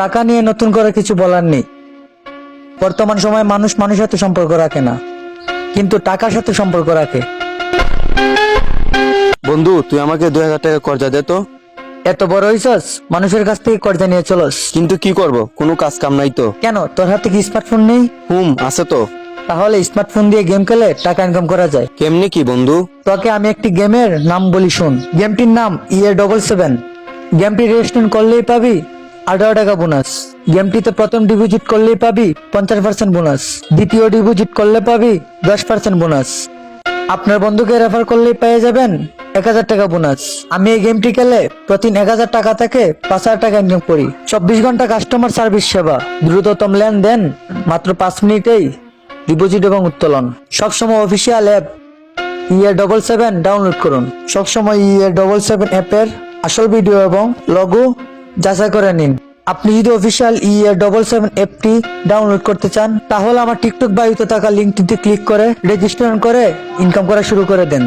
টাকা নিয়ে নতুন করে কিছু বলার নেই। বর্তমান সময়ে মানুষ মানুষের সাথে সম্পর্ক রাখে না, কিন্তু টাকার সাথে সম্পর্ক রাখে। বন্ধু, তুই আমাকে 2000 টাকা কর্জা দে তো। এত বড় হইছস, মানুষের কাছ থেকে কর্জা নিয়ে চলস? কিন্তু কি করব, কোনো কাজ কাম নাই তো। কেন, তোর হাতে কি স্মার্টফোন নেই? আছে তো। তাহলে স্মার্টফোন দিয়ে গেম খেলে টাকা ইনকাম করা যায়। কেমনি কি বন্ধু? তোকে আমি একটি গেমের নাম বলি, শুন। গেমটির নাম EA77। গেমটি রেজিস্ট্রেশন করলেই পাবি 18 টাকা বোনাস। গেমটিতে প্রথম ডিপোজিট করলেই পাবি 50% বোনাস। দ্বিতীয় ডিপোজিট করলে পাবি 10% বোনাস। আপনার বন্ধুকে রেফার করলেই পেয়ে যাবেন 1000 টাকা বোনাস। আমি এই গেমটি খেলে প্রতিদিন 1000 টাকা থেকে 5000 টাকা ইনকাম করি। 24 ঘন্টা কাস্টমার সার্ভিস সেবা, দ্রুততম লেনদেন, মাত্র 5 মিনিটেই ডিপোজিট এবং উত্তোলন। সবসময় অফিসিয়াল অ্যাপ EA77 ডাউনলোড করুন। সবসময় EA77 অ্যাপের আসল ভিডিও এবং লগো যাচাই করে নিন। আপনি যদি অফিসিয়াল EA77 অ্যাপটি ডাউনলোড করতে চান, তাহলে আমার টিকটক বায়ুতে থাকা লিঙ্কটিতে ক্লিক করে রেজিস্ট্রেশন করে ইনকাম করা শুরু করে দেন।